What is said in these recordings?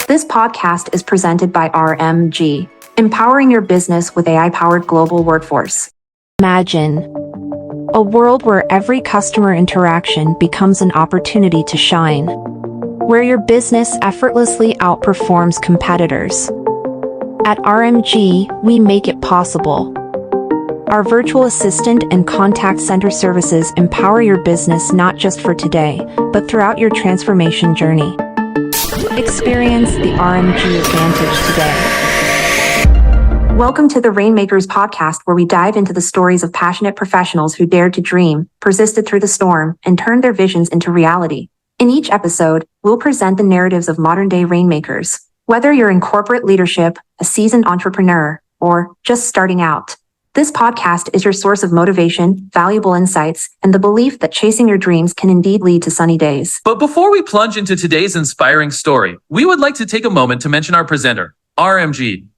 This podcast is presented by RMG, empowering your business with AI-powered global workforce. Imagine a world where every customer interaction becomes an opportunity to shine, where your business effortlessly outperforms competitors. At RMG, we make it possible. Our virtual assistant and contact center services empower your business not just for today, but throughout your transformation journey. Experience the RMG advantage today. Welcome to the Rainmakers podcast, where we dive into the stories of passionate professionals who dared to dream, persisted through the storm, and turned their visions into reality. In each episode, we'll present the narratives of modern-day rainmakers. Whether you're in corporate leadership, a seasoned entrepreneur, or just starting out, this podcast is your source of motivation, valuable insights, and the belief that chasing your dreams can indeed lead to sunny days. But before we plunge into today's inspiring story, we would like to take a moment to mention our presenter, RMG,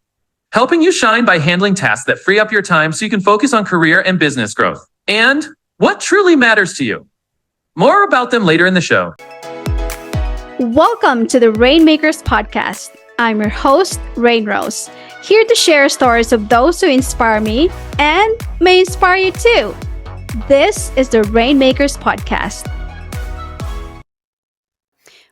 helping you shine by handling tasks that free up your time so you can focus on career and business growth and what truly matters to you. More about them later in the show. Welcome to the Rainmakers podcast. I'm your host, Rain Rose, here to share stories of those who inspire me and may inspire you too. This is the Rainmakers podcast.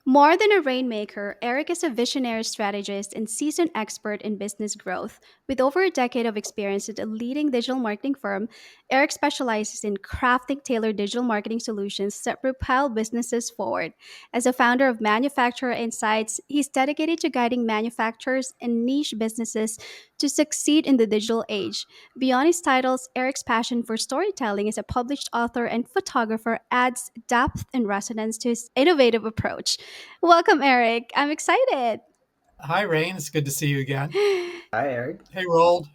More than a rainmaker, Eric is a visionary strategist and seasoned expert in business growth. With over a decade of experience at a leading digital marketing firm, Eric specializes in crafting tailored digital marketing solutions that propel businesses forward. As a founder of Manufacturer Insights, he's dedicated to guiding manufacturers and niche businesses to succeed in the digital age. Beyond his titles, Eric's passion for storytelling as a published author and photographer adds depth and resonance to his innovative approach. Welcome, Eric. I'm excited. Hi, Rain. It's good to see you again. Hi, Eric. Hey, Roald.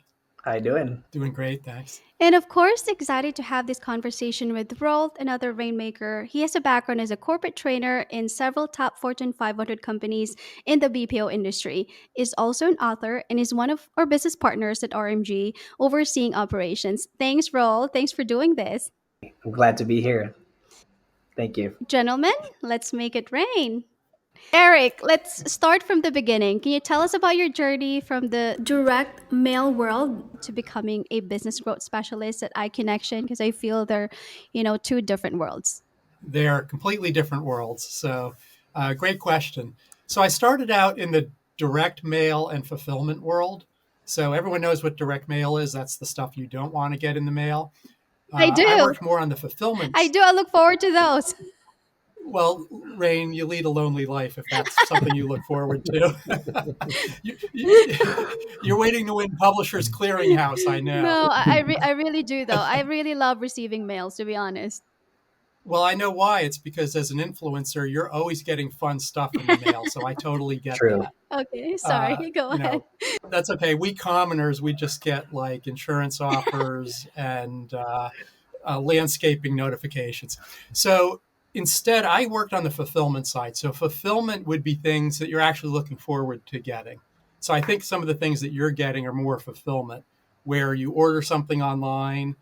How you doing? Doing great, thanks. And of course, excited to have this conversation with Roald, another rainmaker. He has a background as a corporate trainer in several top Fortune 500 companies in the BPO industry, is also an author, and is one of our business partners at RMG, overseeing operations. Thanks, Roald. Thanks for doing this. I'm glad to be here. Thank you. Gentlemen, let's make it rain. Eric, let's start from the beginning. Can you tell us about your journey from the direct mail world to becoming a business growth specialist at iConnection? Because I feel they're, two different worlds. They're completely different worlds. So, great question. So I started out in the direct mail and fulfillment world. So everyone knows what direct mail is. That's the stuff you don't want to get in the mail. I do. I worked more on the fulfillment. I do. I look forward to those. Well, Rain, you lead a lonely life if that's something you look forward to. You're waiting to win Publishers Clearinghouse, I know. No, I really do, though. I really love receiving mails, to be honest. Well, I know why. It's because as an influencer, you're always getting fun stuff in the mail. So I totally get True. that. Okay, sorry. Go ahead. That's okay. We commoners, we just get like insurance offers and landscaping notifications. So instead, I worked on the fulfillment side. So fulfillment would be things that you're actually looking forward to getting. So I think some of the things that you're getting are more fulfillment, where you order something online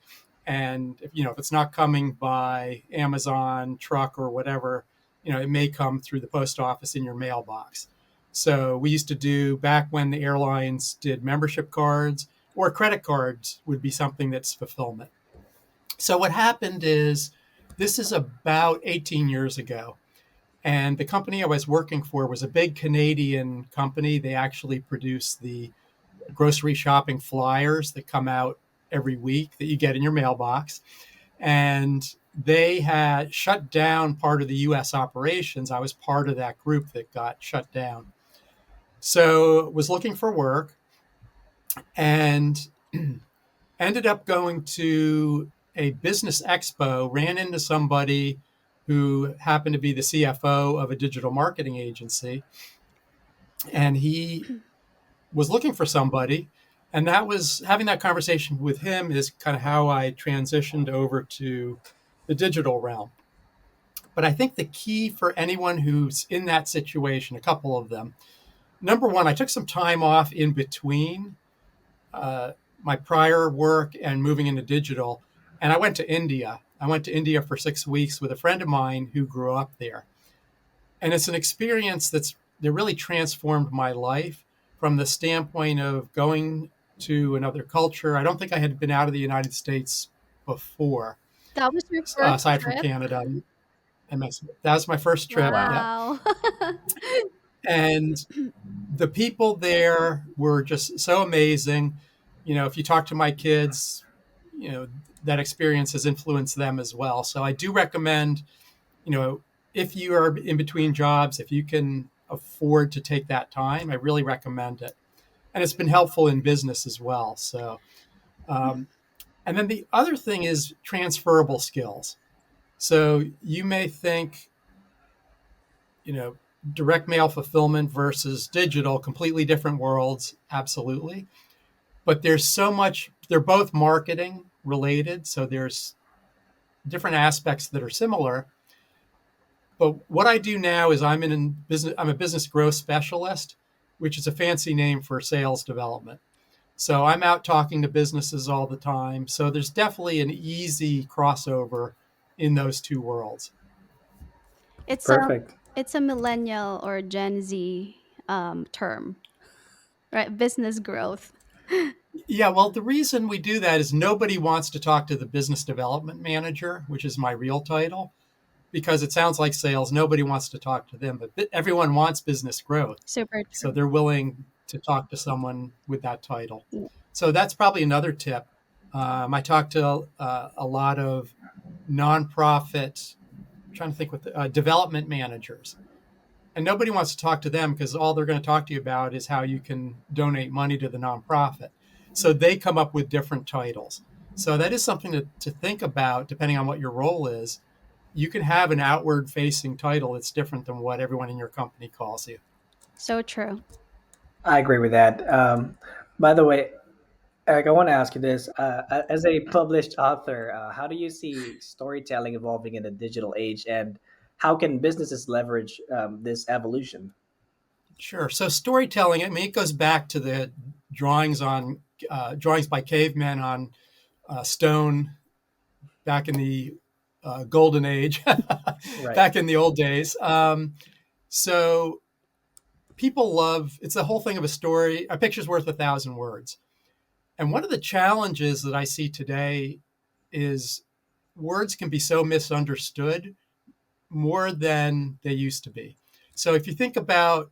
and, if it's not coming by Amazon, truck, or whatever, it may come through the post office in your mailbox. So we used to do, back when the airlines did membership cards, or credit cards would be something that's fulfillment. So what happened is, this is about 18 years ago. And the company I was working for was a big Canadian company. They actually produce the grocery shopping flyers that come out every week that you get in your mailbox. And they had shut down part of the US operations. I was part of that group that got shut down. So was looking for work and ended up going to a business expo, ran into somebody who happened to be the CFO of a digital marketing agency. And he was looking for somebody. And that was, having that conversation with him is kind of how I transitioned over to the digital realm. But I think the key for anyone who's in that situation, a couple of them. Number one, I took some time off in between my prior work and moving into digital. And I went to India. I went to India for 6 weeks with a friend of mine who grew up there. And it's an experience that's really transformed my life from the standpoint of going to another culture. I don't think I had been out of the United States before, That was your first aside from trip? Canada and Mexico. That was my first trip. Yeah. Wow. And the people there were just so amazing. If you talk to my kids, that experience has influenced them as well. So I do recommend, if you are in between jobs, if you can afford to take that time, I really recommend it. And it's been helpful in business as well. So, and then the other thing is transferable skills. So you may think, direct mail fulfillment versus digital, completely different worlds. Absolutely. But there's so much, they're both marketing related. So there's different aspects that are similar. But what I do now is I'm a business growth specialist, which is a fancy name for sales development. So I'm out talking to businesses all the time. So there's definitely an easy crossover in those two worlds. It's Perfect. it's a millennial or Gen Z term, right? Business growth. Yeah, well, the reason we do that is nobody wants to talk to the business development manager, which is my real title, because it sounds like sales. Nobody wants to talk to them, but everyone wants business growth. Super true. So they're willing to talk to someone with that title. Yeah. So that's probably another tip. I talk to a lot of nonprofit, I'm trying to think what development managers. And nobody wants to talk to them because all they're going to talk to you about is how you can donate money to the nonprofit. So they come up with different titles. So that is something to think about depending on what your role is. You can have an outward facing title that's different than what everyone in your company calls you. So true. I agree with that. By the way, Eric, I want to ask you this. As a published author, how do you see storytelling evolving in the digital age, and how can businesses leverage this evolution? Sure. So storytelling, it goes back to the drawings by cavemen on stone back in the golden age, Right. back in the old days. So people it's the whole thing of a story. A picture's worth 1,000 words. And one of the challenges that I see today is words can be so misunderstood more than they used to be. So if you think about,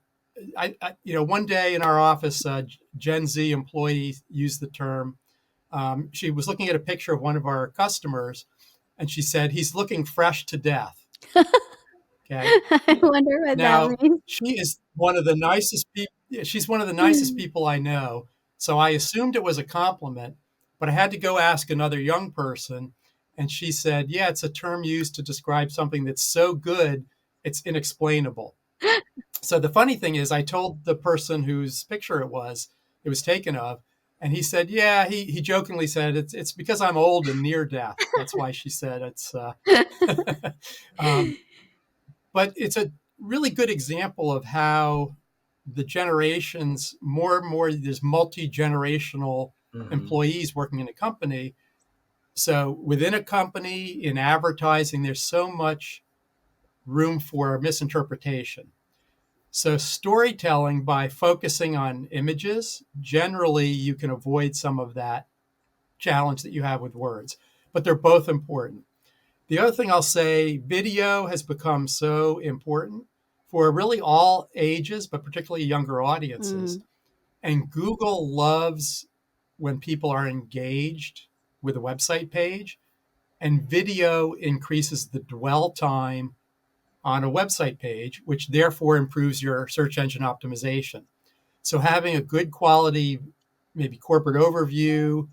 one day in our office, a Gen Z employee used the term. She was looking at a picture of one of our customers, and she said, "He's looking fresh to death." Okay. I wonder what Now, that means. she is one of the nicest people. She's one of the nicest people I know. So I assumed it was a compliment, but I had to go ask another young person. And she said, yeah, it's a term used to describe something that's so good, it's inexplainable. So the funny thing is, I told the person whose picture it was taken of, and he said, yeah, he jokingly said, it's because I'm old and near death. That's why she said it's, but it's a really good example of how the generations, more and more, there's multi-generational employees working in a company. So within a company, in advertising, there's so much room for misinterpretation. So storytelling, by focusing on images, generally you can avoid some of that challenge that you have with words, but they're both important. The other thing I'll say, video has become so important for really all ages, but particularly younger audiences. And Google loves when people are engaged with a website page, and video increases the dwell time on a website page, which therefore improves your search engine optimization. So having a good quality, maybe corporate overview,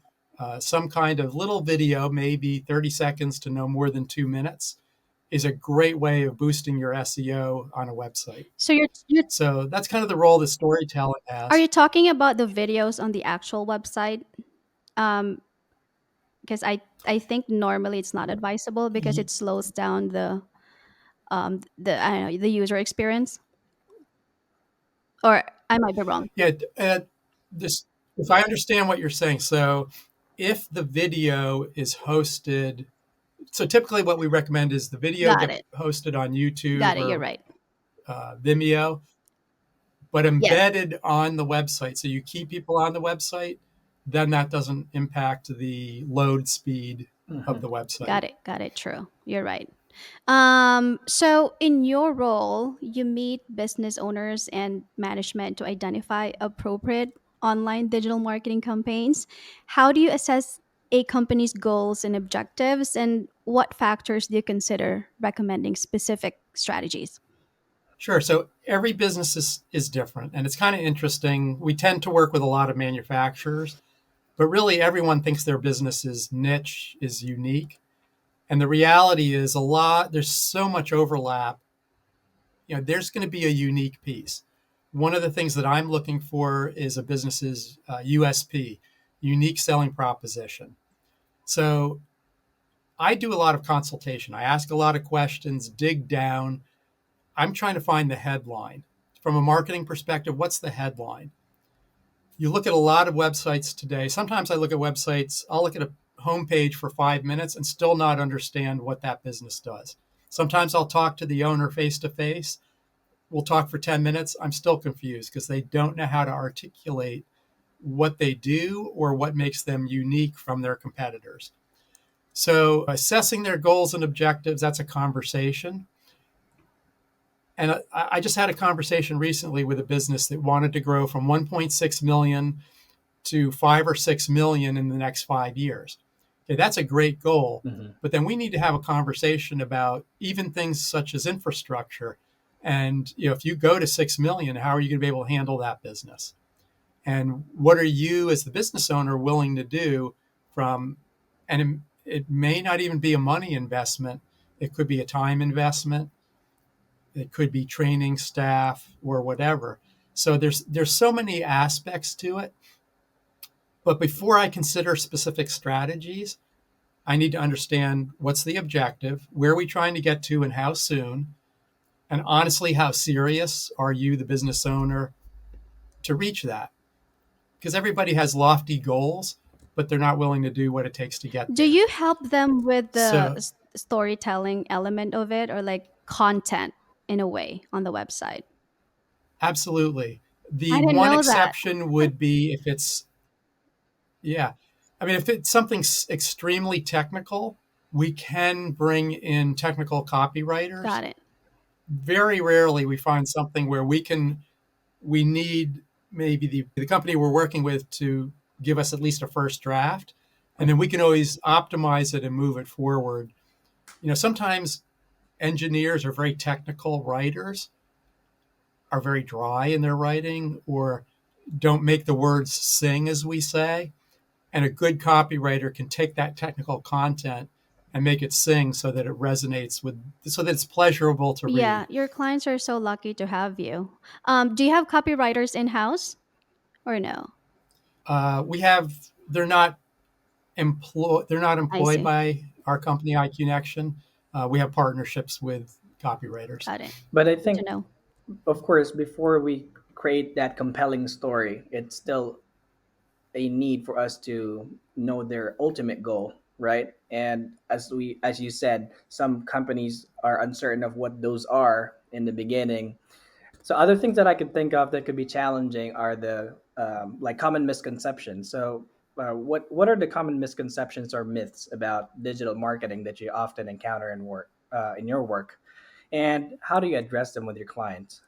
some kind of little video, maybe 30 seconds to no more than 2 minutes, is a great way of boosting your SEO on a website. So that's kind of the role that storytelling has. Are you talking about the videos on the actual website? Because I think normally it's not advisable because it slows down the I don't know, the user experience. Or I might be wrong. Yeah, if I understand what you're saying, so if the video is hosted, so typically what we recommend is the video Got get it. hosted on YouTube Got it. or You're right. Vimeo. but Yes. embedded on the website. So you keep people on the website, then that doesn't impact the load speed of the website. Got it. True. You're right. So in your role, you meet business owners and management to identify appropriate online digital marketing campaigns. How do you assess a company's goals and objectives, and what factors do you consider recommending specific strategies? Sure. So every business is different, and it's kind of interesting. We tend to work with a lot of manufacturers, but really everyone thinks their business's niche is unique. And the reality is there's so much overlap. There's going to be a unique piece. One of the things that I'm looking for is a business's USP, unique selling proposition. So I do a lot of consultation. I ask a lot of questions, dig down. I'm trying to find the headline. From a marketing perspective, what's the headline? You look at a lot of websites today. Sometimes I look at websites, I'll look at a homepage for 5 minutes and still not understand what that business does. Sometimes I'll talk to the owner face to face. We'll talk for 10 minutes. I'm still confused because they don't know how to articulate what they do or what makes them unique from their competitors. So assessing their goals and objectives, that's a conversation. And I just had a conversation recently with a business that wanted to grow from 1.6 million to 5 or 6 million in the next 5 years. Okay, that's a great goal. But then we need to have a conversation about even things such as infrastructure. And if you go to 6 million, how are you going to be able to handle that business? And what are you as the business owner willing to do and it may not even be a money investment. It could be a time investment. It could be training staff or whatever. So there's so many aspects to it. But before I consider specific strategies, I need to understand what's the objective, where are we trying to get to, and how soon. And honestly, how serious are you, the business owner, to reach that? Because everybody has lofty goals, but they're not willing to do what it takes to get Do there. you help them with the So storytelling element of it, or like content in a way on the website? absolutely. I The didn't one know that. exception would be if it's something extremely technical, we can bring in technical copywriters. Got it. Very rarely we find something where we need maybe the company we're working with to give us at least a first draft, and then we can always optimize it and move it forward. Sometimes engineers or very technical writers are very dry in their writing or don't make the words sing, as we say. And a good copywriter can take that technical content and make it sing so that it resonates so that it's pleasurable to Yeah, read. your clients are so lucky to have you. Do you have copywriters in house or no? We have, they're not I employed see. by our company, iConnection. We have partnerships with copywriters. Got it. But I Good to think, know. of course, before we create that compelling story, it's still a need for us to know their ultimate goal, right? And as you said, some companies are uncertain of what those are in the beginning. So other things that I could think of that could be challenging are the like common misconceptions. So what are the common misconceptions or myths about digital marketing that you often encounter in your work, and how do you address them with your clients?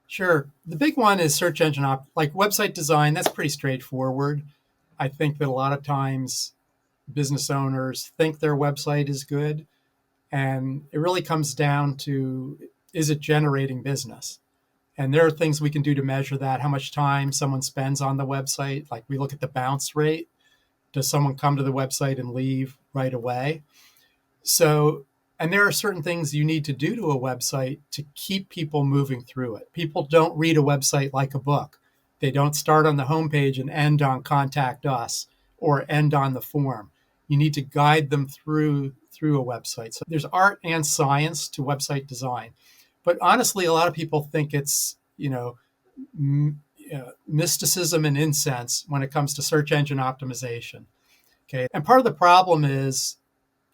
Sure. The big one is search engine like website design. That's pretty straightforward. I think that a lot of times business owners think their website is good, and it really comes down to, is it generating business? And there are things we can do to measure that, how much time someone spends on the website. Like we look at the bounce rate. Does someone come to the website and leave right away? So, and there are certain things you need to do to a website to keep people moving through it. People don't read a website like a book. They don't start on the homepage and end on contact us or end on the form. You need to guide them through a website. So there's art and science to website design. But honestly, a lot of people think it's, mysticism and incense when it comes to search engine optimization. Okay. And part of the problem is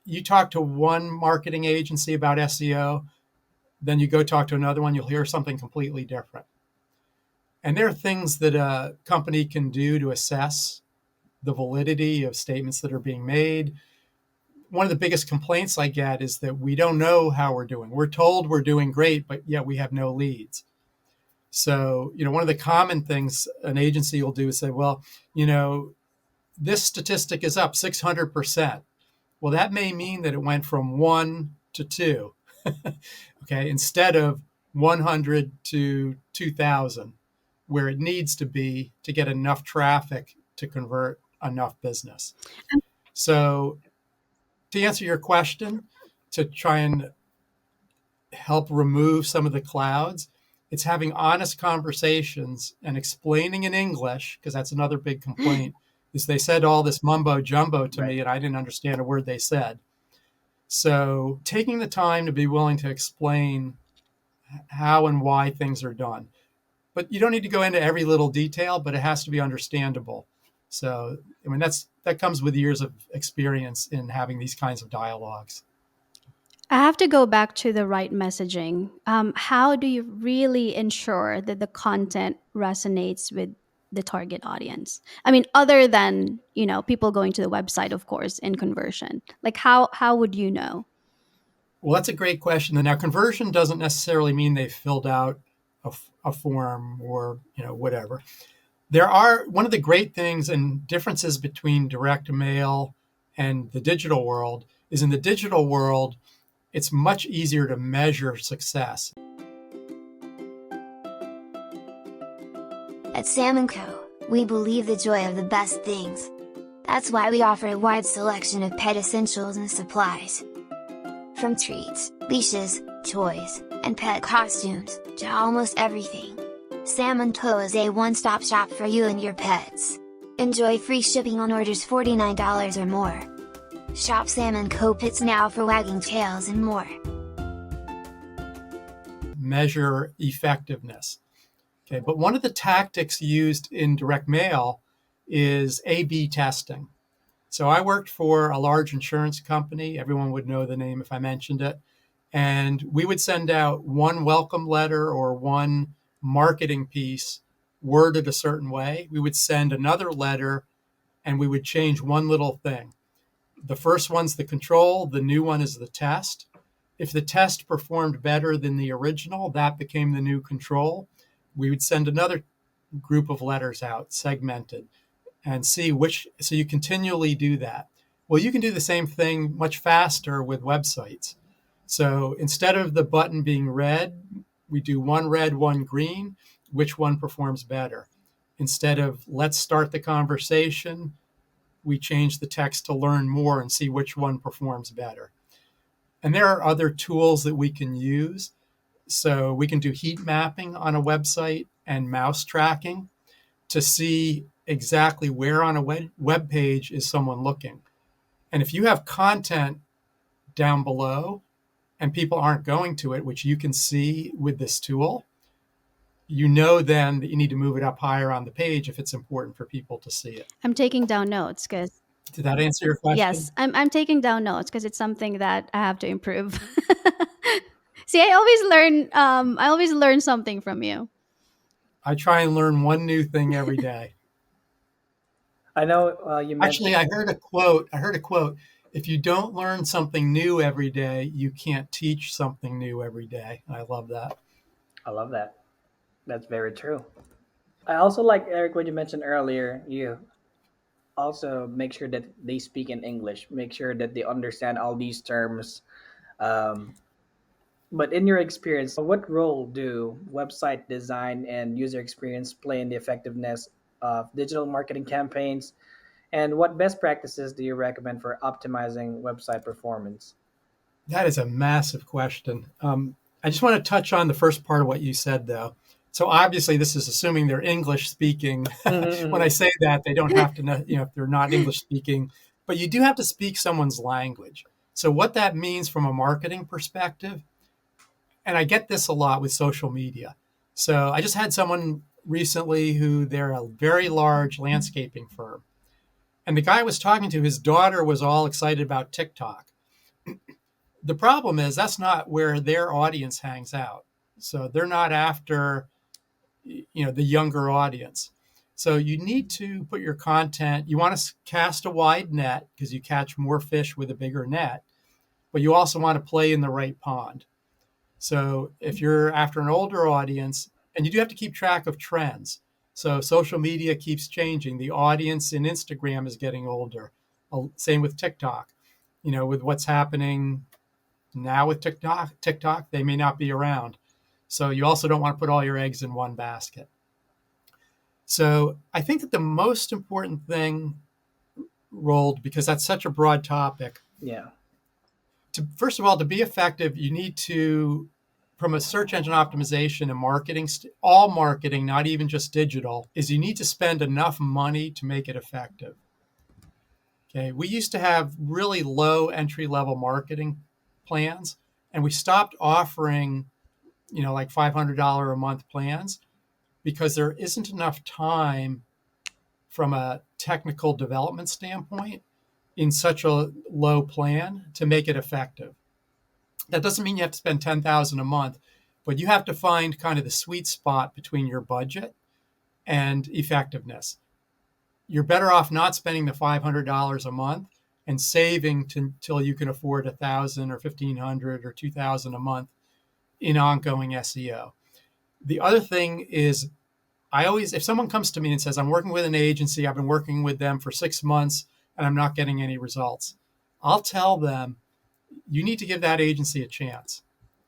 you talk to one marketing agency about SEO, then you go talk to another one, you'll hear something completely different. And there are things that a company can do to assess the validity of statements that are being made. One of the biggest complaints I get is that we don't know how we're doing. We're told we're doing great, but yet we have no leads. So, one of the common things an agency will do is say, well, this statistic is up 600%. Well, that may mean that it went from 1 to 2, okay, instead of 100 to 2,000, where it needs to be to get enough traffic to convert enough business. So to answer your question, to try and help remove some of the clouds, it's having honest conversations and explaining in English, because that's another big complaint, is they said all this mumbo jumbo to me and I didn't understand a word they said. So taking the time to be willing to explain how and why things are done. But you don't need to go into every little detail, but it has to be understandable. So, that comes with years of experience in having these kinds of dialogues. I have to go back to the right messaging. How do you really ensure that the content resonates with the target audience? I mean, other than, people going to the website, of course, in conversion. Like how would you know? Well, that's a great question. And now conversion doesn't necessarily mean they filled out a form or, whatever. One of the great things and differences between direct mail and the digital world is in the digital world, it's much easier to measure success. At Sam & Co., we believe the joy of the best things. That's why we offer a wide selection of pet essentials and supplies. From treats, leashes, toys, and pet costumes, to almost everything. Sam & Co. is a one-stop shop for you and your pets. Enjoy free shipping on orders $49 or more. Shop Sam & Co. Pits now for wagging tails and more. Measure effectiveness. Okay, but one of the tactics used in direct mail is A/B testing. So I worked for a large insurance company. Everyone would know the name if I mentioned it. And we would send out one welcome letter or one marketing piece worded a certain way. We would send another letter and we would change one little thing. The first one's the control, the new one is the test. If the test performed better than the original, that became the new control. We would send another group of letters out, segmented, and see which, so you continually do that. Well, you can do the same thing much faster with websites. So instead of the button being red, we do one red, one green. Which one performs better? Instead of let's start the conversation, we change the text to learn more and see which one performs better. And there are other tools that we can use. So we can do heat mapping on a website and mouse tracking to see exactly where on a web page is someone looking. And if you have content down below and people aren't going to it, which you can see with this tool, then that you need to move it up higher on the page if it's important for people to see it. I'm taking down notes because... Did that answer your question? Yes, I'm taking down notes because it's something that I have to improve. See, I always learn something from you. I try and learn one new thing every day. I know you mentioned... Actually, I heard a quote. If you don't learn something new every day, you can't teach something new every day. I love that. I love that. That's very true. I also like, Eric, what you mentioned earlier. You also make sure that they speak in English, make sure that they understand all these terms. But in your experience, what role do website design and user experience play in the effectiveness of digital marketing campaigns? And what best practices do you recommend for optimizing website performance? That is a massive question. I just want to touch on the first part of what you said, though. So obviously, this is assuming they're English speaking. When I say that, they don't have to know, if they're not English speaking, but you do have to speak someone's language. So what that means from a marketing perspective, and I get this a lot with social media. So I just had someone recently they're a very large landscaping firm. And the guy I was talking to, his daughter was all excited about TikTok. The problem is that's not where their audience hangs out. So they're not after the younger audience. So you need to put your content, you want to cast a wide net because you catch more fish with a bigger net, but you also want to play in the right pond. So if you're after an older audience, and you do have to keep track of trends. So social media keeps changing. The audience in Instagram is getting older. Same with TikTok. With what's happening now with TikTok, they may not be around. So you also don't want to put all your eggs in one basket. So I think that the most important thing, Rolled, because that's such a broad topic. Yeah. First of all, to be effective, you need to, from a search engine optimization and marketing, all marketing, not even just digital, is you need to spend enough money to make it effective. Okay, we used to have really low entry-level marketing plans, and we stopped offering, like $500 a month plans because there isn't enough time from a technical development standpoint in such a low plan to make it effective. That doesn't mean you have to spend $10,000 a month, but you have to find kind of the sweet spot between your budget and effectiveness. You're better off not spending the $500 a month and saving till you can afford $1,000 or $1,500 or $2,000 a month in ongoing SEO. The other thing is, if someone comes to me and says, I'm working with an agency, I've been working with them for 6 months and I'm not getting any results, I'll tell them, you need to give that agency a chance.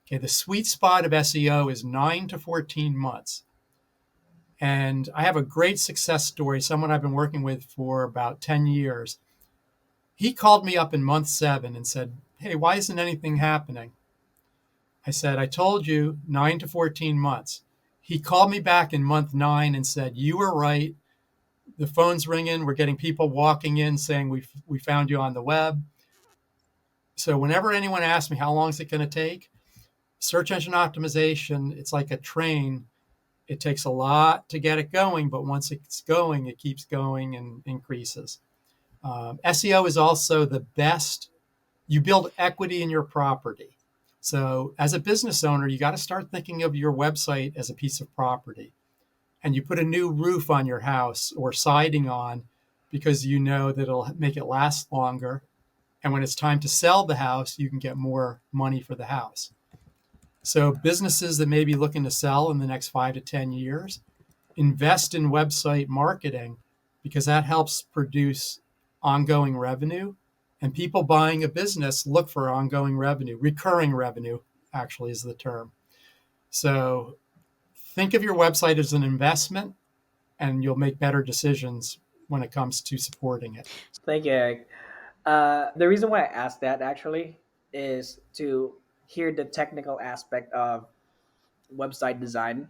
Okay, the sweet spot of SEO is 9 to 14 months. And I have a great success story, someone I've been working with for about 10 years. He called me up in month 7 and said, hey, why isn't anything happening? I said, I told you 9 to 14 months. He called me back in month 9 and said, you were right. The phone's ringing. We're getting people walking in saying we found you on the web. So whenever anyone asks me how long is it going to take, search engine optimization, it's like a train. It takes a lot to get it going, but once it's going, it keeps going and increases. SEO is also the best. You build equity in your property. So as a business owner, you got to start thinking of your website as a piece of property. And you put a new roof on your house or siding on because you know that it'll make it last longer. And when it's time to sell the house, you can get more money for the house. So businesses that may be looking to sell in the next 5 to 10 years, invest in website marketing because that helps produce ongoing revenue. And people buying a business look for ongoing revenue. Recurring revenue, actually, is the term. So think of your website as an investment, and you'll make better decisions when it comes to supporting it. Thank you, Eric. The reason why I asked that actually is to hear the technical aspect of website design.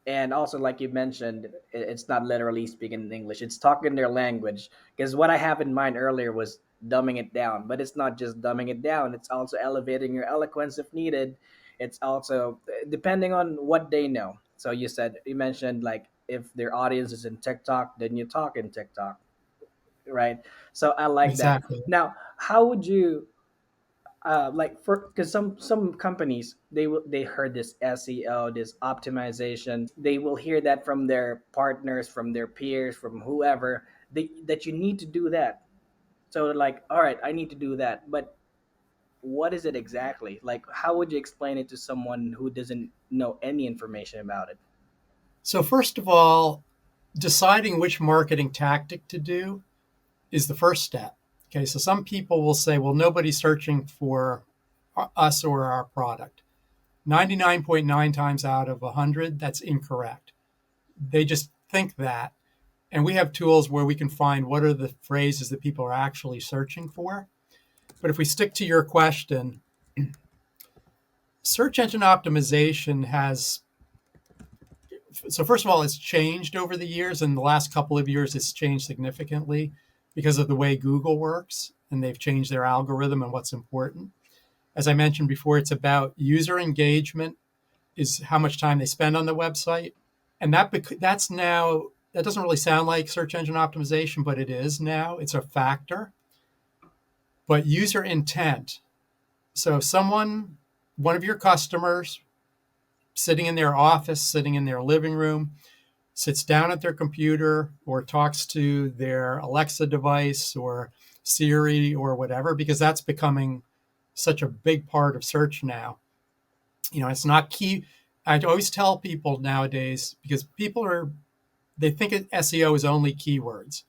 And also, like you mentioned, it's not literally speaking English. It's talking their language. Because what I have in mind earlier was dumbing it down. But it's not just dumbing it down. It's also elevating your eloquence if needed. It's also depending on what they know. So you mentioned like if their audience is in TikTok, then you talk in TikTok, right? So I like Exactly. that. Now, how would you because some companies they heard this SEO, this optimization, they will hear that from their partners, from their peers, from whoever, that you need to do that. So they're like, all right, I need to do that, but what is it exactly? Like, how would you explain it to someone who doesn't know any information about it? So first of all, deciding which marketing tactic to do is the first step. Okay, so some people will say, well, nobody's searching for us or our product. 99.9 times out of 100, that's incorrect. They just think that. And we have tools where we can find what are the phrases that people are actually searching for. But if we stick to your question, search engine optimization so first of all, it's changed over the years. In the last couple of years, it's changed significantly because of the way Google works, and they've changed their algorithm and what's important. As I mentioned before, it's about user engagement, is how much time they spend on the website. And that doesn't really sound like search engine optimization, but it is now. It's a factor. But user intent. So if one of your customers sitting in their office, sitting in their living room, sits down at their computer or talks to their Alexa device or Siri or whatever, because that's becoming such a big part of search now. It's not key. I always tell people nowadays, because they think SEO is only keywords.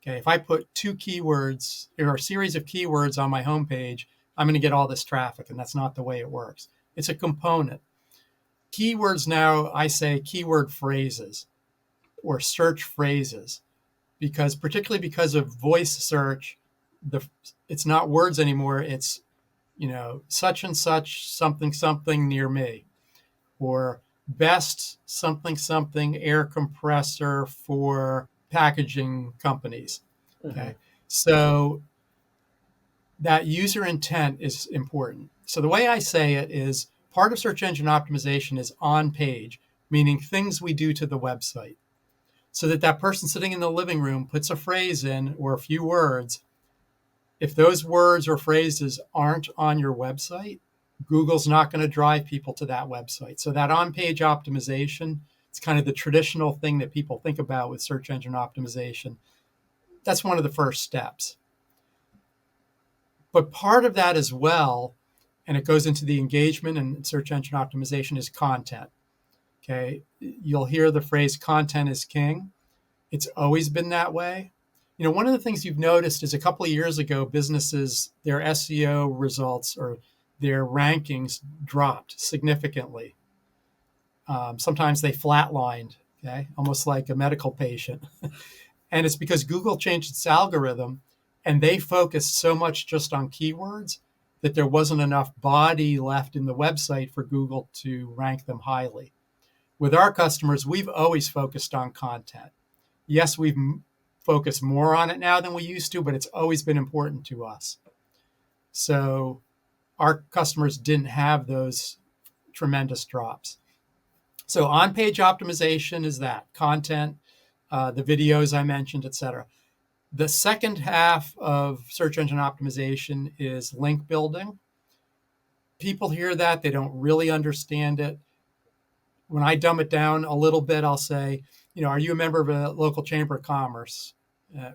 Okay, if I put 2 keywords or a series of keywords on my homepage, I'm going to get all this traffic, and that's not the way it works. It's a component. Keywords now, I say keyword phrases or search phrases, particularly because of voice search, it's not words anymore. It's, such and such something something near me, or best something something air compressor for packaging companies. Okay. So that user intent is important. So the way I say it is, part of search engine optimization is on page, meaning things we do to the website, so that person sitting in the living room puts a phrase in or a few words. If those words or phrases aren't on your website, Google's not going to drive people to that website. So that on-page optimization, it's kind of the traditional thing that people think about with search engine optimization. That's one of the first steps. But part of that as well, and it goes into the engagement and search engine optimization, is content. Okay, you'll hear the phrase content is king. It's always been that way. One of the things you've noticed is a couple of years ago, businesses, their SEO results or their rankings dropped significantly. Sometimes they flatlined, okay, almost like a medical patient. And it's because Google changed its algorithm, and they focused so much just on keywords that there wasn't enough body left in the website for Google to rank them highly. With our customers, we've always focused on content. Yes, we've focused more on it now than we used to, but it's always been important to us. So our customers didn't have those tremendous drops. So on-page optimization is that, content, the videos I mentioned, etc. The second half of search engine optimization is link building. People hear that, they don't really understand it. When I dumb it down a little bit, I'll say, are you a member of a local chamber of commerce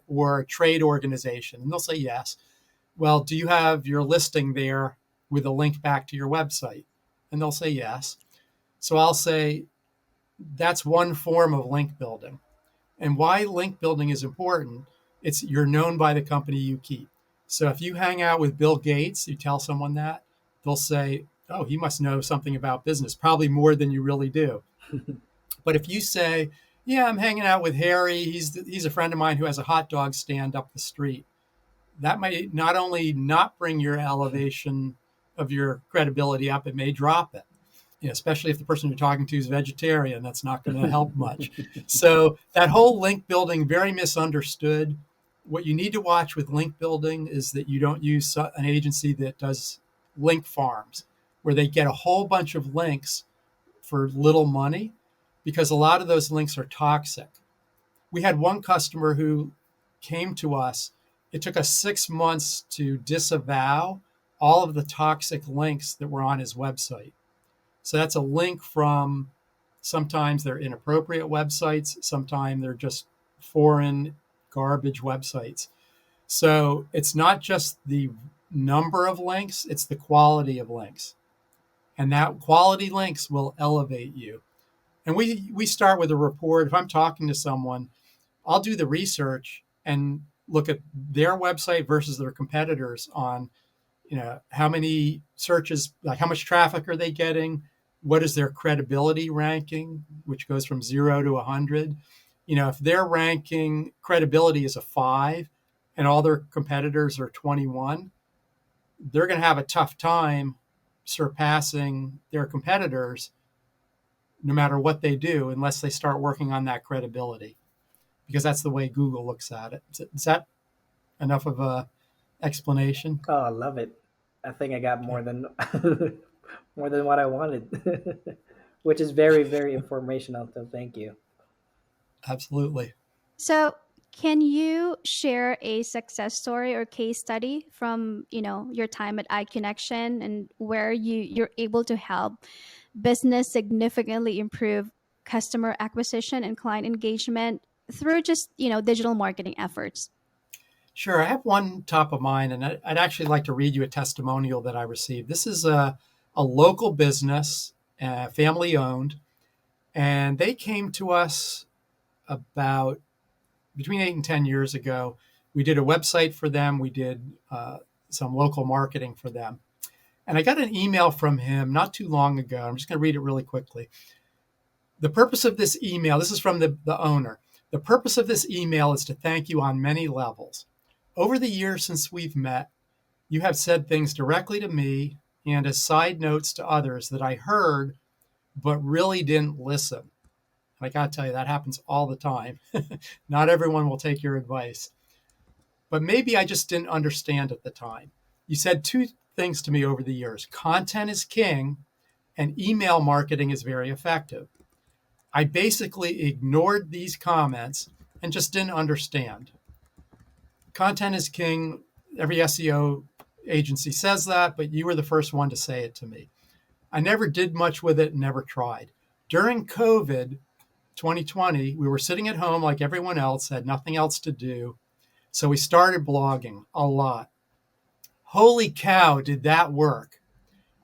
or a trade organization? And they'll say yes. Well, do you have your listing there with a link back to your website? And they'll say yes. So I'll say that's one form of link building. And why link building is important, you're known by the company you keep. So if you hang out with Bill Gates, you tell someone that, they'll say, oh, he must know something about business, probably more than you really do. But if you say, yeah, I'm hanging out with Harry, he's a friend of mine who has a hot dog stand up the street, that might not only not bring your elevation of your credibility up, it may drop it. Especially if the person you're talking to is vegetarian, that's not going to help much. So that whole link building, very misunderstood. What you need to watch with link building is that you don't use an agency that does link farms, where they get a whole bunch of links for little money, because a lot of those links are toxic. We had one customer who came to us. It took us 6 months to disavow all of the toxic links that were on his website. So that's a link from, sometimes they're inappropriate websites, sometimes they're just foreign garbage websites. So it's not just the number of links, it's the quality of links. And that quality links will elevate you. And we start with a report. If I'm talking to someone, I'll do the research and look at their website versus their competitors on, how many searches, like how much traffic are they getting? What is their credibility ranking, which goes from 0 to 100? If their ranking credibility is a 5 and all their competitors are 21, they're going to have a tough time surpassing their competitors no matter what they do, unless they start working on that credibility, because that's the way Google looks at it. Is that enough of a explanation? Oh, I love it. I think I got more than more than what I wanted, which is very, very informational. So thank you. Absolutely. So, can you share a success story or case study from, your time at iConnection, and where you're able to help business significantly improve customer acquisition and client engagement through just, digital marketing efforts? Sure. I have one top of mind, and I'd actually like to read you a testimonial that I received. This is a local business, family owned, and they came to us about between 8 and 10 years ago. We did a website for them. We did some local marketing for them. And I got an email from him not too long ago. I'm just going to read it really quickly. The purpose of this email, this is from the owner. The purpose of this email is to thank you on many levels. Over the years since we've met, you have said things directly to me and as side notes to others that I heard, but really didn't listen. I got to tell you, that happens all the time. Not everyone will take your advice. But maybe I just didn't understand at the time. You said two things to me over the years. Content is king, and email marketing is very effective. I basically ignored these comments and just didn't understand. Content is king. Every SEO agency says that, but you were the first one to say it to me. I never did much with it, never tried. During COVID 2020, we were sitting at home like everyone else, had nothing else to do. So we started blogging a lot. Holy cow, did that work?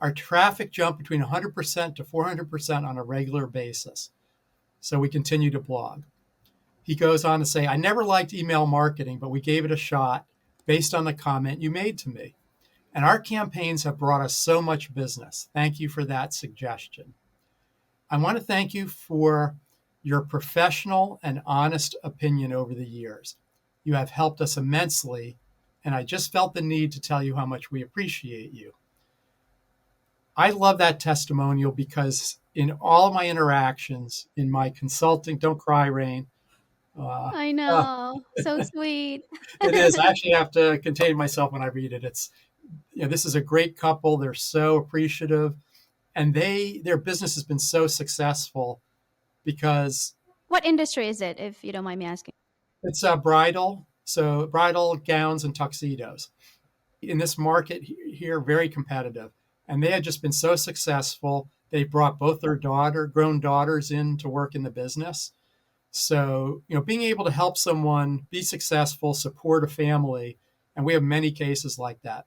Our traffic jumped between 100% to 400% on a regular basis. So we continue to blog. He goes on to say, I never liked email marketing, but we gave it a shot based on the comment you made to me. And our campaigns have brought us so much business. Thank you for that suggestion. I want to thank you for your professional and honest opinion over the years. You have helped us immensely, and I just felt the need to tell you how much we appreciate you. I love that testimonial because in all of my interactions, in my consulting, don't cry, Rain. I know. So sweet. It is. I actually have to contain myself when I read it. This is a great couple. They're so appreciative, and their business has been so successful because. What industry is it, if you don't mind me asking? It's bridal. So bridal gowns and tuxedos. In this market here, very competitive. And they had just been so successful. They brought both their grown daughters in to work in the business. So, being able to help someone be successful, support a family, and we have many cases like that.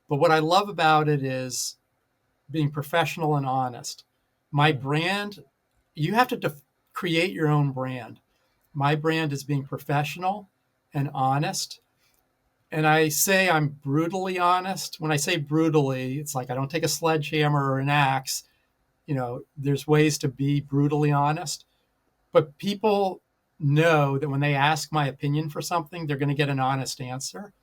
But what I love about it is being professional and honest. My brand, you have to create your own brand. My brand is being professional and honest. And I say I'm brutally honest. When I say brutally, it's like I don't take a sledgehammer or an axe. There's ways to be brutally honest. But people know that when they ask my opinion for something, they're going to get an honest answer.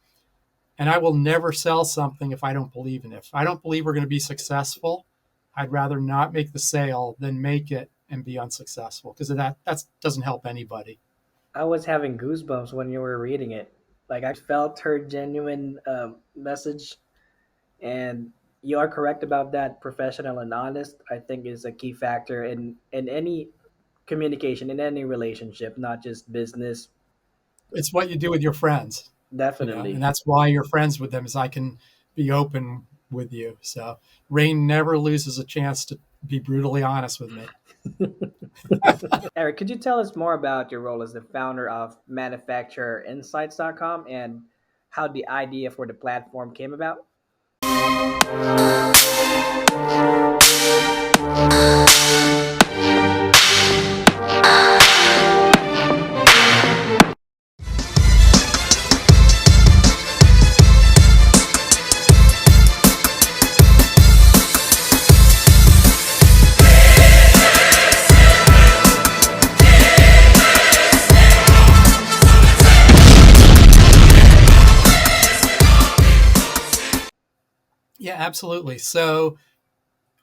And I will never sell something if I don't believe in it. If I don't believe we're going to be successful, I'd rather not make the sale than make it and be unsuccessful, because that doesn't help anybody. I was having goosebumps when you were reading it. Like, I felt her genuine message, and you are correct about that. Professional and honest, I think, is a key factor in any communication, in any relationship, not just business. It's what you do with your friends. Definitely. And that's why you're friends with them, is I can be open with you. So Rain never loses a chance to be brutally honest with me. Eric, could you tell us more about your role as the founder of ManufacturerInsights.com and how the idea for the platform came about? Yeah, absolutely. So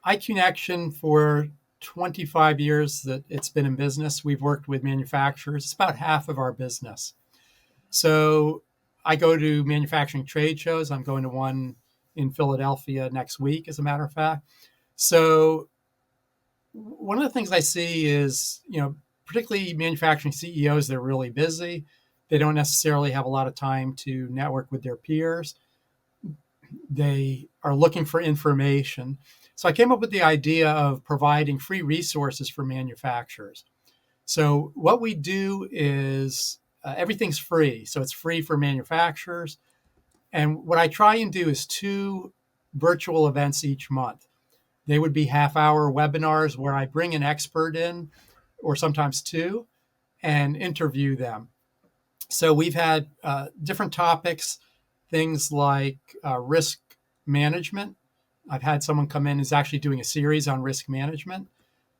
iConnection, for 25 years that it's been in business, we've worked with manufacturers. It's about half of our business. So I go to manufacturing trade shows. I'm going to one in Philadelphia next week, as a matter of fact. So one of the things I see is, particularly manufacturing CEOs, they're really busy. They don't necessarily have a lot of time to network with their peers. they are looking for information. So I came up with the idea of providing free resources for manufacturers. So what we do is everything's free. So it's free for manufacturers. And what I try and do is 2 virtual events each month. They would be half-hour webinars where I bring an expert in, or sometimes 2, and interview them. So we've had different topics, things like risk management. I've had someone come in who's actually doing a series on risk management.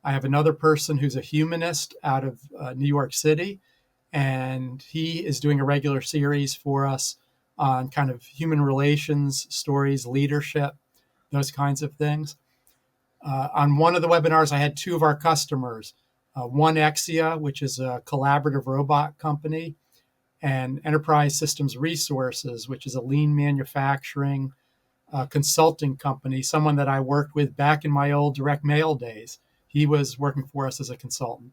I have another person who's a humanist out of New York City, and he is doing a regular series for us on kind of human relations stories, leadership, those kinds of things. On one of the webinars, I had 2 of our customers, 𝗏𝘓𝘂𝘴𝘶, which is a collaborative robot company, and Enterprise Systems Resources, which is a lean manufacturing consulting company, someone that I worked with back in my old direct mail days. He was working for us as a consultant.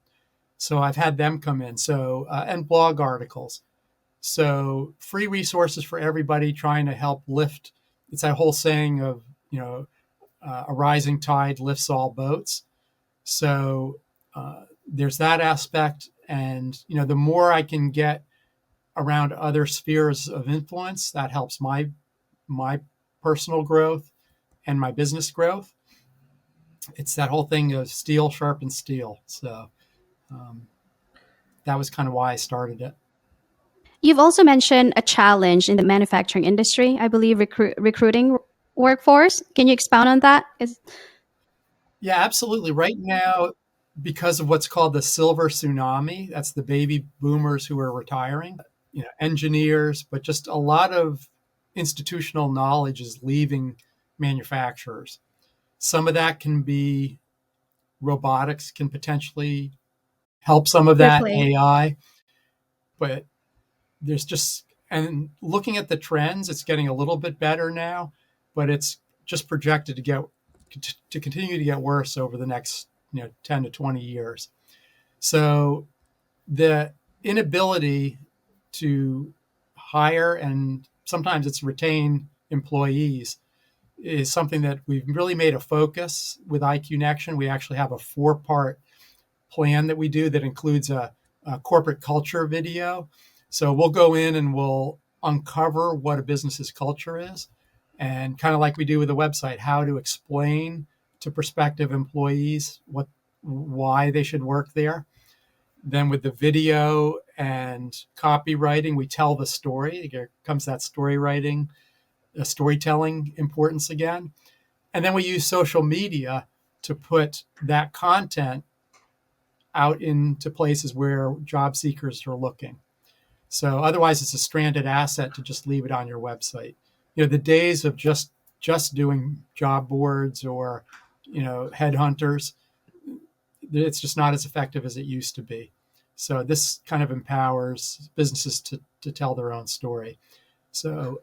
So I've had them come in. So, and blog articles. So free resources for everybody, trying to help lift. It's that whole saying of, a rising tide lifts all boats. So there's that aspect. And, the more I can get around other spheres of influence, that helps my personal growth and my business growth. It's that whole thing of steel sharpens steel. So that was kind of why I started it. You've also mentioned a challenge in the manufacturing industry, I believe, recruiting workforce. Can you expound on that? Yeah, absolutely. Right now, because of what's called the silver tsunami, that's the baby boomers who are retiring, engineers, but just a lot of institutional knowledge is leaving manufacturers. Some of that can be robotics, can potentially help some of that, AI, but there's just, and looking at the trends, it's getting a little bit better now, but it's just projected to continue to get worse over the next 10 to 20 years. So the inability to hire, and sometimes it's retain, employees is something that we've really made a focus with IQ Nexion. We actually have a 4-part plan that we do that includes a corporate culture video. So we'll go in and we'll uncover what a business's culture is, and kind of like we do with a website, how to explain to prospective employees why they should work there. Then with the video and copywriting, we tell the story. Here comes that storytelling importance again. And then we use social media to put that content out into places where job seekers are looking. So otherwise it's a stranded asset to just leave it on your website. The days of just doing job boards or, headhunters, it's just not as effective as it used to be. So this kind of empowers businesses to tell their own story. So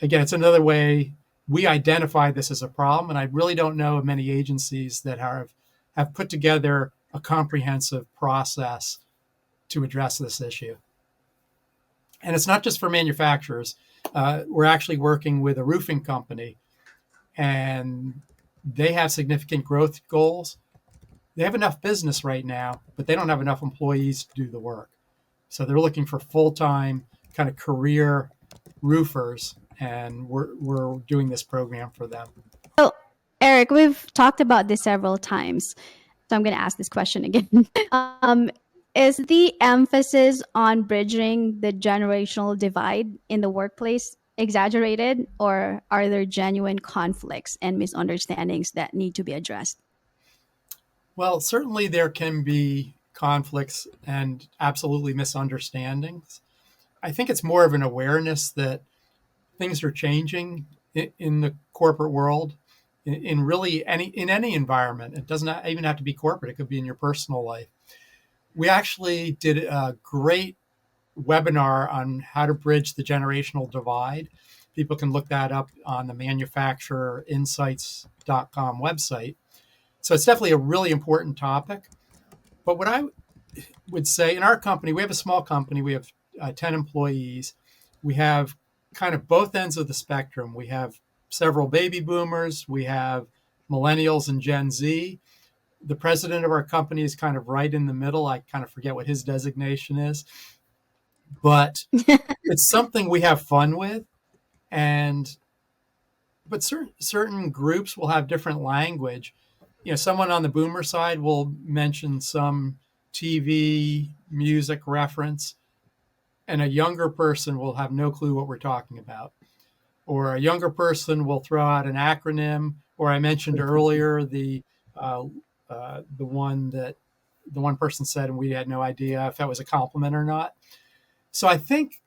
again, it's another way we identify this as a problem. And I really don't know of many agencies that have put together a comprehensive process to address this issue. And it's not just for manufacturers. We're actually working with a roofing company, and they have significant growth goals. They have enough business right now, but they don't have enough employees to do the work. So they're looking for full-time kind of career roofers, and we're doing this program for them. So, Eric, we've talked about this several times, so I'm going to ask this question again. Is the emphasis on bridging the generational divide in the workplace exaggerated, or are there genuine conflicts and misunderstandings that need to be addressed? Well, certainly there can be conflicts and absolutely misunderstandings. I think it's more of an awareness that things are changing in the corporate world, in really any environment. It doesn't even have to be corporate. It could be in your personal life. We actually did a great webinar on how to bridge the generational divide. People can look that up on the manufacturerinsights.com website. So it's definitely a really important topic. But what I would say, in our company, we have a small company. We have 10 employees. We have kind of both ends of the spectrum. We have several baby boomers. We have millennials and Gen Z. The president of our company is kind of right in the middle. I kind of forget what his designation is, but it's something we have fun with. And but certain groups will have different language. Someone on the boomer side will mention some TV music reference, and a younger person will have no clue what we're talking about. Or a younger person will throw out an acronym, or I mentioned earlier the one person said, and we had no idea if that was a compliment or not. So I think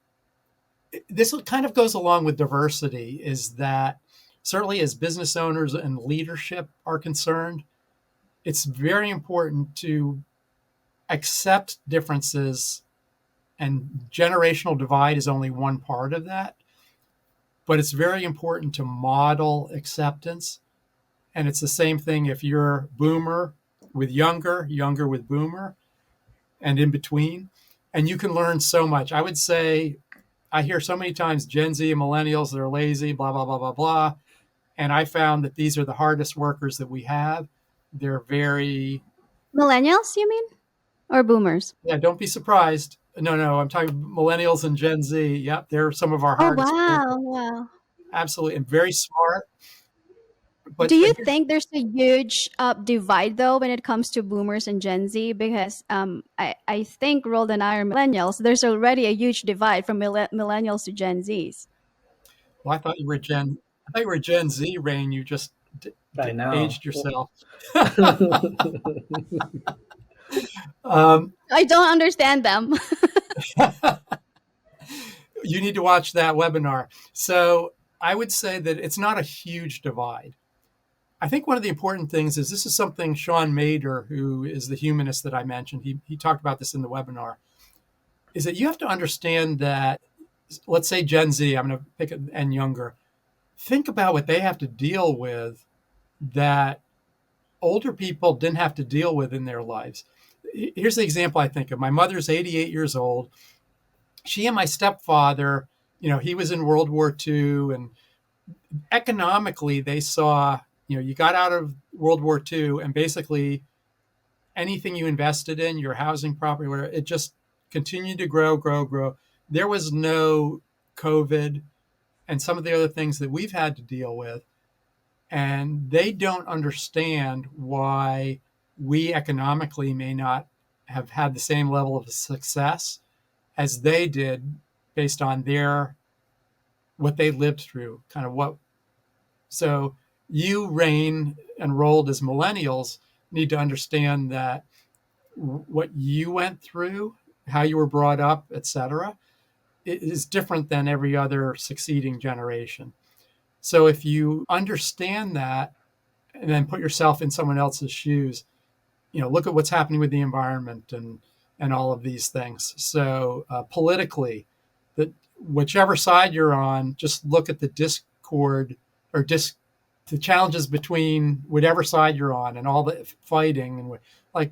this kind of goes along with diversity, is that certainly as business owners and leadership are concerned, it's very important to accept differences, and generational divide is only one part of that. But it's very important to model acceptance. And it's the same thing if you're boomer with younger with boomer, and in between. And you can learn so much. I would say, I hear so many times Gen Z and millennials, they're lazy, blah, blah, blah, blah, blah. And I found that these are the hardest workers that we have. They're very... Millennials, you mean? Or boomers? Yeah, don't be surprised. No, I'm talking millennials and Gen Z. Yep, they're some of our hardest workers. Wow. Absolutely, and very smart. But do you think there's a huge divide, though, when it comes to boomers and Gen Z? Because I think Roald and I are millennials. There's already a huge divide from millennials to Gen Zs. Well, I thought you were Gen Z, Rain. You just aged yourself. I don't understand them. You need to watch that webinar. So I would say that it's not a huge divide. I think one of the important things is, this is something Sean Mader, who is the humanist that I mentioned, he talked about this in the webinar, is that you have to understand that, let's say Gen Z, I'm going to pick it, and younger, think about what they have to deal with that older people didn't have to deal with in their lives. Here's the example I think of. My mother's 88 years old. She and my stepfather, he was in World War II, and economically they saw, you got out of World War II, and basically anything you invested in, your housing, property, whatever, it just continued to grow. There was no COVID and some of the other things that we've had to deal with. And they don't understand why we economically may not have had the same level of success as they did, based on what they lived through, kind of what. So you, Rain, and Roald as millennials need to understand that what you went through, how you were brought up, etc., it is different than every other succeeding generation. So if you understand that, and then put yourself in someone else's shoes, look at what's happening with the environment and all of these things. So politically, that whichever side you're on, just look at the discord or the challenges between whatever side you're on, and all the fighting. And like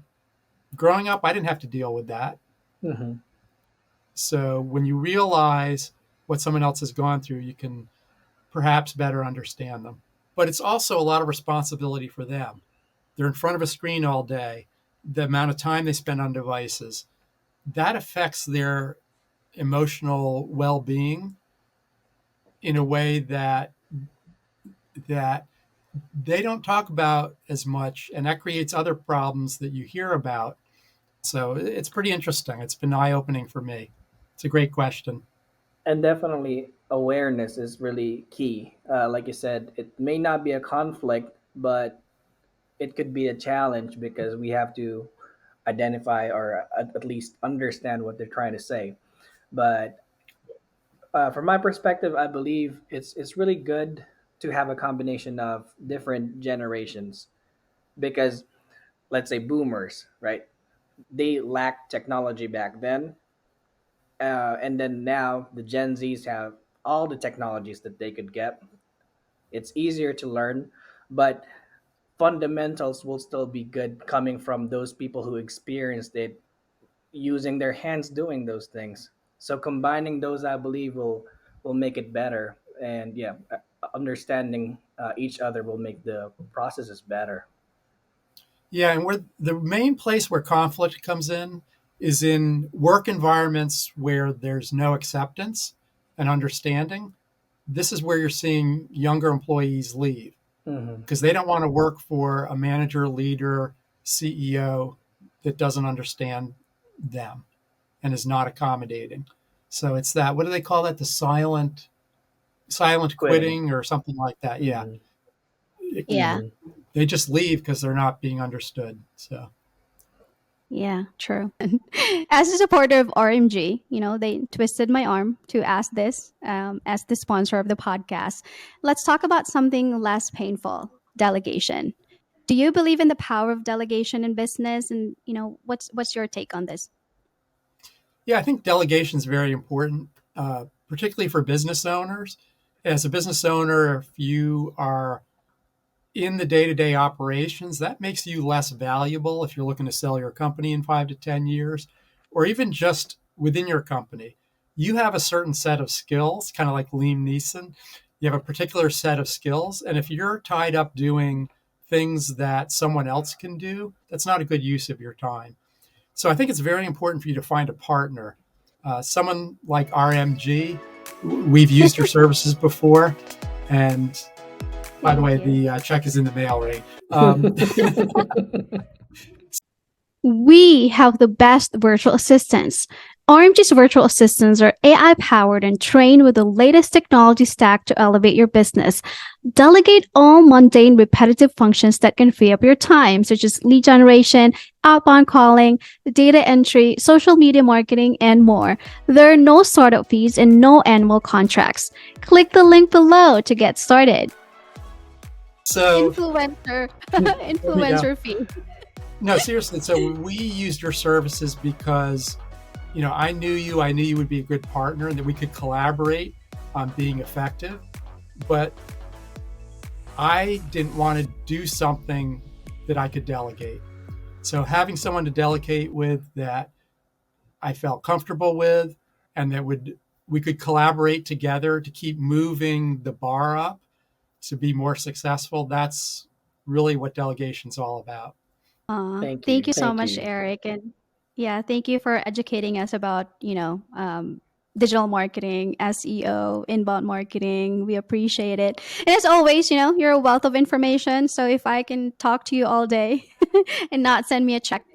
growing up, I didn't have to deal with that. Mm-hmm. So when you realize what someone else has gone through, you can perhaps better understand them. But it's also a lot of responsibility for them. They're in front of a screen all day. The amount of time they spend on devices, that affects their emotional well-being in a way that they don't talk about as much, and that creates other problems that you hear about. So it's pretty interesting. It's been eye-opening for me. It's a great question. And definitely awareness is really key. Like you said, it may not be a conflict, but it could be a challenge, because we have to identify, or at least understand what they're trying to say. But from my perspective, I believe it's really good to have a combination of different generations, because let's say boomers, right? They lacked technology back then. And then now the Gen Zs have all the technologies that they could get. It's easier to learn, but fundamentals will still be good coming from those people who experienced it, using their hands doing those things. So combining those, I believe, will make it better. And yeah, understanding each other will make the processes better. Yeah, and where the main place where conflict comes in is in work environments where there's no acceptance and understanding. This is where you're seeing younger employees leave because they don't want to work for a manager, leader, CEO that doesn't understand them and is not accommodating. So it's that, what do they call that? The silent quitting or something like that. Yeah. Yeah. They just leave because they're not being understood. So Yeah, true. As a supporter of RMG, they twisted my arm to ask this as the sponsor of the podcast. Let's talk about something less painful, delegation. Do you believe in the power of delegation in business? And, what's your take on this? yeah, I think delegation is very important, particularly for business owners. As a business owner, if you are in the day-to-day operations, that makes you less valuable if you're looking to sell your company in 5 to 10 years, or even just within your company. You have a certain set of skills, kind of like Liam Neeson. You have a particular set of skills, and if you're tied up doing things that someone else can do, that's not a good use of your time. So I think it's very important for you to find a partner. Someone like RMG, we've used your services before, and by the way, the check is in the mail, Ray. We have the best virtual assistants. RMG's virtual assistants are AI-powered and trained with the latest technology stack to elevate your business. Delegate all mundane, repetitive functions that can free up your time, such as lead generation, outbound calling, data entry, social media marketing, and more. There are no startup fees and no annual contracts. Click the link below to get started. So Influencer fee. No, seriously. So we used your services because, I knew you would be a good partner and that we could collaborate on being effective. But I didn't want to do something that I could delegate. So having someone to delegate with that I felt comfortable with and that we could collaborate together to keep moving the bar up to be more successful, that's really what delegation's all about. Thank you so much, Eric. And thank you for educating us about, digital marketing, SEO, inbound marketing. We appreciate it. And as always, you're a wealth of information. So if I can talk to you all day and not send me a check.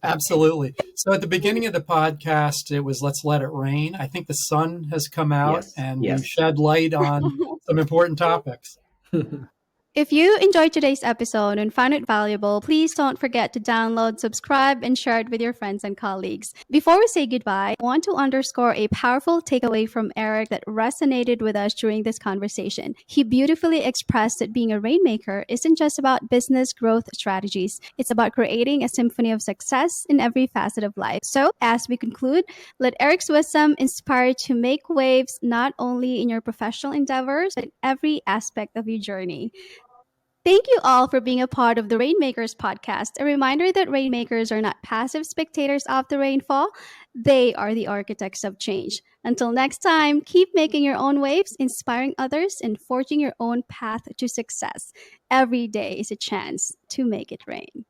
Absolutely. So at the beginning of the podcast, it was Let's Let It Rain. I think the sun has come out and we've shed light on some important topics. If you enjoyed today's episode and found it valuable, please don't forget to download, subscribe, and share it with your friends and colleagues. Before we say goodbye, I want to underscore a powerful takeaway from Eric that resonated with us during this conversation. He beautifully expressed that being a rainmaker isn't just about business growth strategies. It's about creating a symphony of success in every facet of life. So, as we conclude, let Eric's wisdom inspire you to make waves not only in your professional endeavors, but in every aspect of your journey. Thank you all for being a part of the Rainmakers podcast. A reminder that rainmakers are not passive spectators of the rainfall. They are the architects of change. Until next time, keep making your own waves, inspiring others, and forging your own path to success. Every day is a chance to make it rain.